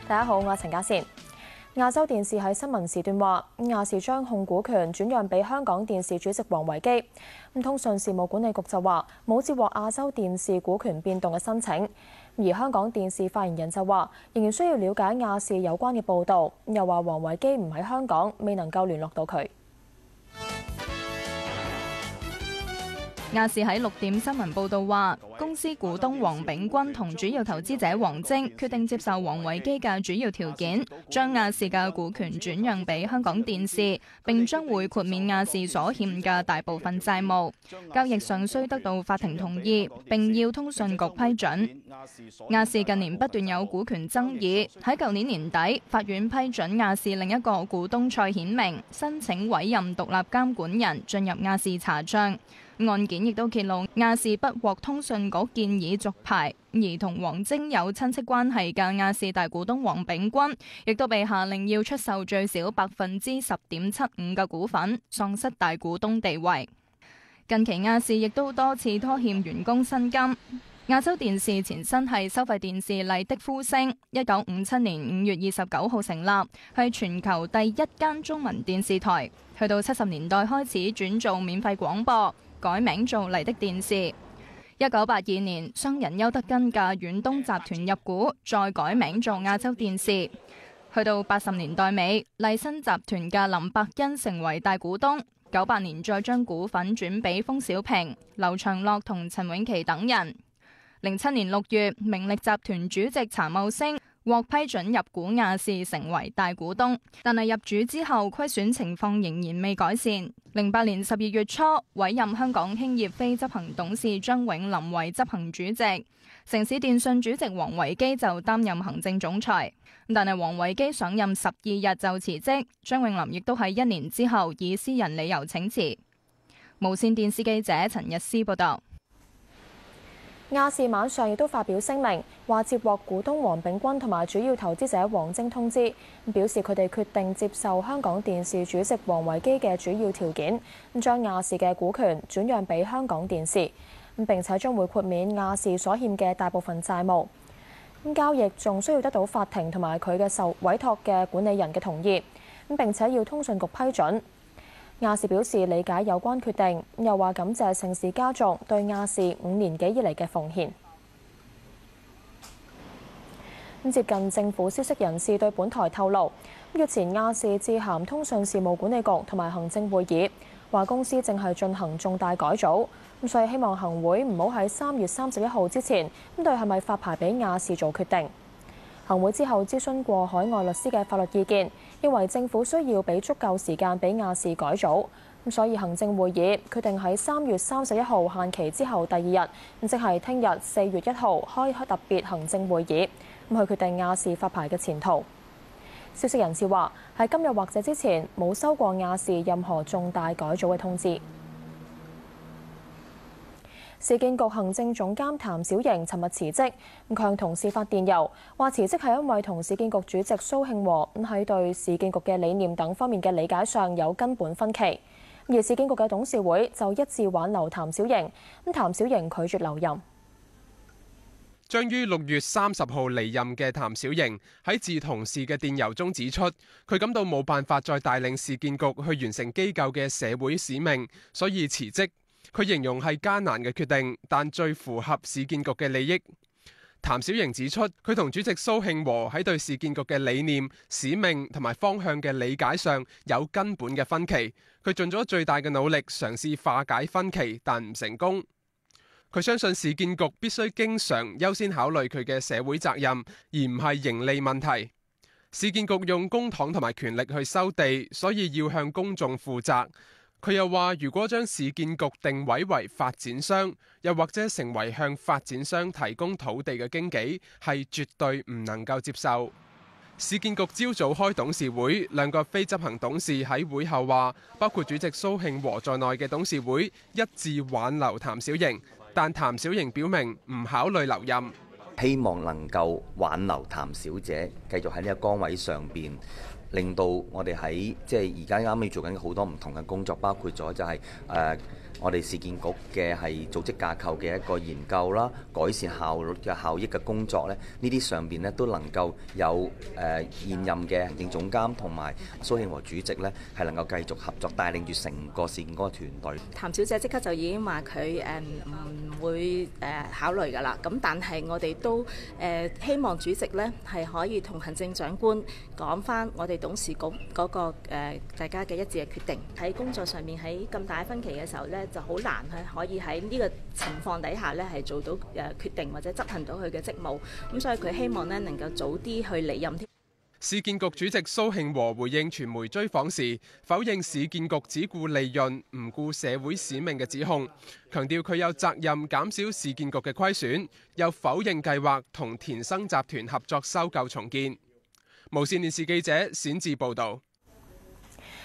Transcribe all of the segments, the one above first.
大家好，我係陳家善。亞洲電視喺新聞時段話，亞視將控股權轉讓俾香港電視主席王維基。通訊事務管理局就話冇接獲亞洲電視股權變動嘅申請。而香港電視發言人就話，仍然需要了解亞視有關嘅報導，又話王維基唔喺香港，未能夠聯絡到佢。亞視喺6點新聞報導話，公司股東黃炳君同主要投資者王征決定接受王維基嘅主要條件，將亞視嘅股權轉讓俾香港電視，並將會豁免亞視所欠嘅大部分債務。交易上需得到法庭同意，並要通訊局批准。亞視近年不斷有股權爭議，喺舊年年底，法院批准亞視另一個股東蔡顯明申請委任獨立監管人進入亞視查帳。案件亦都揭露亞視不獲通訊局建議續牌，而同王征有親戚關係嘅亞視大股東黃炳君，亦都被下令要出售最少10.75%嘅股份，喪失大股東地位。近期亞視亦都多次拖欠員工薪金。亞洲電視前身係收費電視麗的呼聲，1957年5月29號成立，係全球第一間中文電視台。去到70年代開始轉做免費廣播，改名做麗的電視。1982年，商人邱德根嘅遠東集團入股，再改名做亞洲電視。去到80年代尾，麗新集團嘅林百欣成為大股東。98年再將股份轉俾封小平、劉長樂同陳永琪等人。07年6月，明力集團主席查茂星獲批准入股亞視，成為大股東，但係入主之後虧損情況仍然未改善。08年12月初，委任香港興業非執行董事張永林為執行主席，城市電訊主席王維基就擔任行政總裁。但係王維基上任12日就辭職，張永林亦都喺1年之後以私人理由請辭。無線電視記者陳日思報道。亞視晚上亦都發表聲明，話接獲股東黃炳君同埋主要投資者王征通知，表示佢哋決定接受香港電視主席王維基嘅主要條件，將亞視嘅股權轉讓俾香港電視，並且將會豁免亞視所欠嘅大部分債務。交易仲需要得到法庭同埋佢嘅受委託嘅管理人嘅同意，並且要通訊局批准。亞視表示理解有關決定，又話感謝盛氏家族對亞視5年幾以嚟嘅奉獻。接近政府消息人士對本台透露，月前亞視致函通訊事務管理局同埋行政會議，話公司正係進行重大改組，所以希望行會唔好喺3月31號之前對係咪發牌俾亞視做決定。行會之後諮詢過海外律師嘅法律意見，認為政府需要俾足夠時間俾亞視改組，所以行政會議決定喺3月31號限期之後第2日，即係聽日4月1號開特別行政會議，去決定亞視發牌嘅前途。消息人士話喺今日或者之前冇收過亞視任何重大改組嘅通知。市建局行政總監譚小瑩尋日辭職，向同事發電郵，話辭職係因為同市建局主席蘇慶和喺對市建局嘅理念等方面嘅理解上有根本分歧。而市建局嘅董事會就一致挽留譚小瑩，譚小瑩拒絕留任。將於6月30號離任嘅譚小瑩喺致同事嘅電郵中指出，佢感到冇辦法再帶領市建局去完成機構嘅社會使命，所以辭職。佢形容係艱難嘅決定，但最符合市建局嘅利益。譚小瑩指出，佢同主席蘇慶和喺對市建局嘅理念、使命同埋方向嘅理解上有根本嘅分歧。佢盡咗最大嘅努力嘗試化解分歧，但唔成功。佢相信市建局必須經常優先考慮佢嘅社會責任，而唔係盈利問題。市建局用公帑同埋權力去收地，所以要向公眾負責。佢又話，如果將市建局定位為發展商，又或者成為向發展商提供土地嘅經紀，係絕對唔能夠接受。市建局朝早開董事會，2個非執行董事喺會後話，包括主席蘇慶和在內嘅董事會一致挽留譚小瑩，但譚小瑩表明唔考慮留任。希望能夠挽留譚小姐繼續喺呢個崗位上邊，令到我哋喺即係而家啱啱做緊好多唔同嘅工作，包括咗就係我哋市建局嘅係組織架構嘅一個研究啦，改善效率嘅效益嘅工作咧，呢啲上邊咧都能夠有現任嘅行政總監同埋蘇慶和主席咧，係能夠繼續合作，帶領住成個市建局嘅團隊。譚小姐即刻就已經話佢唔會考慮㗎啦。咁但係我哋都希望主席咧係可以同行政長官講翻我哋董事局嗰個大家嘅一致嘅決定。喺工作上面喺咁大分歧嘅時候咧，就好難係可以喺呢個情況底下咧係做到決定或者執行到佢嘅職務。咁所以佢希望咧能夠早啲去離任添。市建局主席蘇慶和回應傳媒追訪時，否認市建局只顧利潤唔顧社會使命嘅指控，強調佢有責任減少市建局嘅虧損，又否認計劃同田生集團合作收購重建。無線電視記者冼志報導。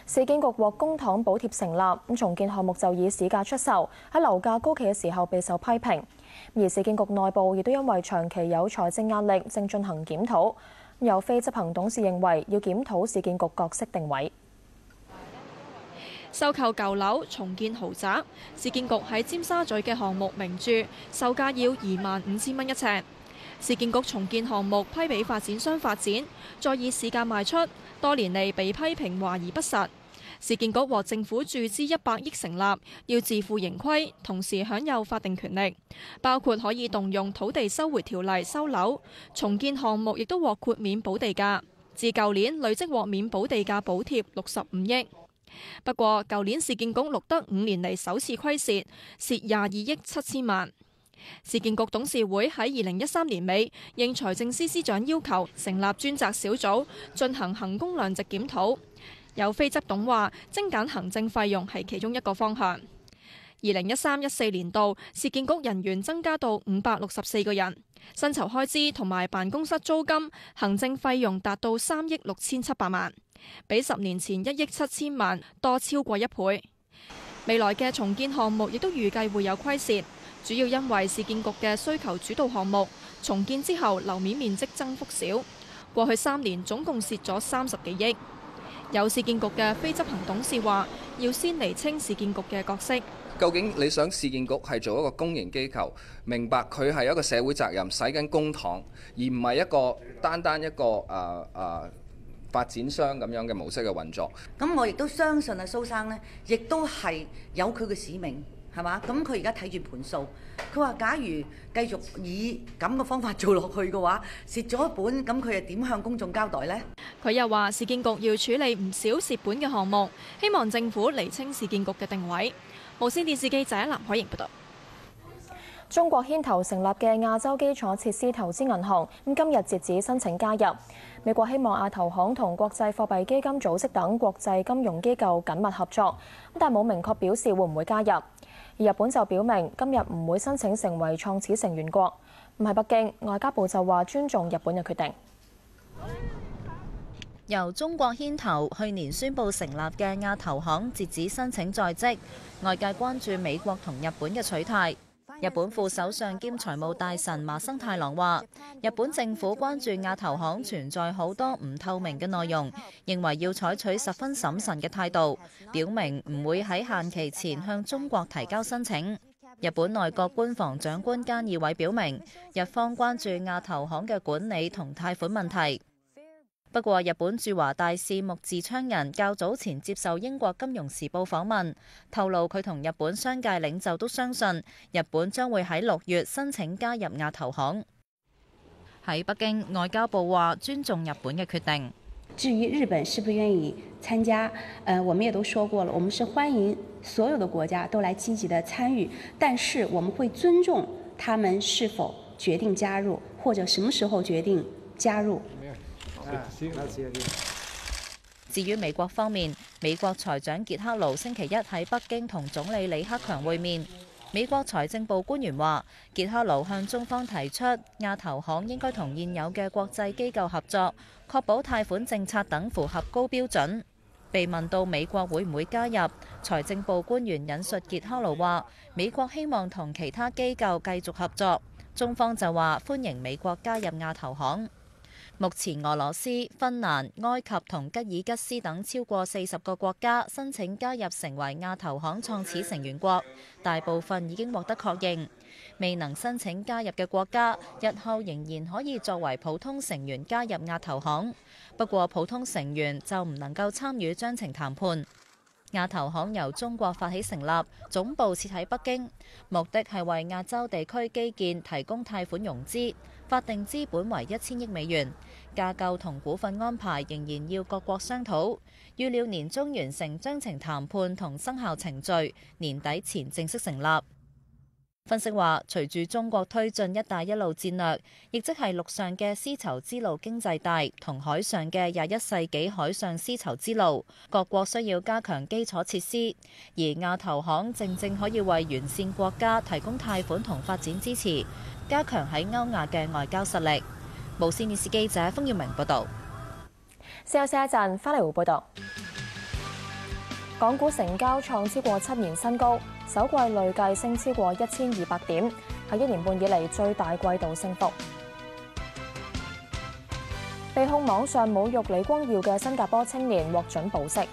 市建局獲公帑補貼成立，咁重建項目就以市價出售，喺樓價高企嘅時候備受批評。而市建局內部亦都因為長期有財政壓力，正進行檢討。有非執行董事認為要檢討市建局角色定位。收購舊樓重建豪宅，市建局喺尖沙咀嘅項目名鑄，售價要25,000蚊一尺。市建局重建項目批俾發展商發展，再以市價賣出，多年嚟被批評華而不實。市建局獲政府注資100億成立，要自負盈虧，同時享有法定權力，包括可以動用土地收回條例收樓。重建項目亦都獲豁免補地價，自舊年累積獲免補地價補貼65億。不過舊年市建局錄得5年嚟首次虧蝕，蝕22億7千萬。市建局董事會喺2013年尾應財政司司長要求成立專責小組進行衡工量值檢討。有非執董話精簡行政費用係其中一個方向。2013-14年度市建局人員增加到564個人，薪酬開支同埋辦公室租金、行政費用達到3億6,700萬，比10年前1億7千萬多超過1倍。未來嘅重建項目亦都預計會有虧蝕，主要因為市建局嘅需求主導項目重建之後樓面面積增幅少，過去3年總共蝕咗30幾億。有市建局嘅非執行董事話，要先釐清市建局嘅角色。究竟你想市建局係做一個公營機構，明白佢係一個社會責任，使緊公帑，而唔係一個單一個發展商咁樣嘅模式嘅運作。咁我亦都相信阿蘇生呢，亦都係有佢嘅使命。係嘛？咁佢而家睇住盤數，佢話假如繼續以咁嘅方法做落去嘅話，蝕咗一本，咁佢又點向公眾交代呢？佢又話市建局要處理唔少蝕本嘅項目，希望政府釐清市建局嘅定位。無線電視記者藍海瑩報道。中國牽頭成立嘅亞洲基礎設施投資銀行，今日截止申請加入。美國希望亞投行同國際貨幣基金組織等國際金融機構緊密合作，但冇明確表示會唔會加入。而日本就表明今日唔會申請成為創始成員國。喺北京，外交部就話尊重日本嘅決定。由中國牽頭，去年宣布成立嘅亞投行截止申請在即，外界關注美國同日本嘅取態。日本副首相兼財務大臣麻生太郎話，日本政府關注亞投行存在好多唔透明嘅內容，認為要採取十分審慎嘅態度，表明唔會喺限期前向中國提交申請。日本內閣官房長官菅義偉表明，日方關注亞投行嘅管理同貸款問題。不過，日本駐華大使木寺昌人較早前接受英國金融時報訪問，透露佢同日本商界領袖都相信日本將會喺6月申請加入亞投行。喺北京，外交部話尊重日本嘅決定。至於日本是不是願意參加，我們也都說過了，我們是歡迎所有的國家都來積極的參與，但是我們會尊重他們是否決定加入，或者什麼時候決定加入。至於美國方面，美國財長傑克盧星期一喺北京同總理李克強會面。美國財政部官員話，傑克盧向中方提出亞投行應該同現有嘅國際機構合作，確保貸款政策等符合高標準。被問到美國會唔會加入，財政部官員引述傑克盧話，美國希望同其他機構繼續合作，中方就話歡迎美國加入亞投行。目前俄羅斯、芬蘭、埃及同吉爾吉斯等超過40個國家申請加入成為亞投行創始成員國，大部分已經獲得確認。未能申請加入嘅國家，日後仍然可以作為普通成員加入亞投行，不過普通成員就唔能夠參與章程談判。亞投行由中國發起成立，總部設喺北京，目的係為亞洲地區基建提供貸款融資，法定資本為1000億美元，架構同股份安排仍然要各國商討，預料年中完成章程談判同生效程序，年底前正式成立。分析話，隨住中國推進一帶一路戰略，亦即係陸上嘅絲綢之路經濟帶同海上嘅21世紀海上絲綢之路，各國需要加強基礎設施，而亞投行正正可以為完善國家提供貸款同發展支持，加強喺歐亞嘅外交實力。無線電視記者封耀明報道。休息一陣，翻嚟回報道。港股成交創超過7年新高，首季累計升超過1200點，係1年半以嚟最大季度升幅。被控網上侮辱李光耀嘅新加坡青年獲准保釋。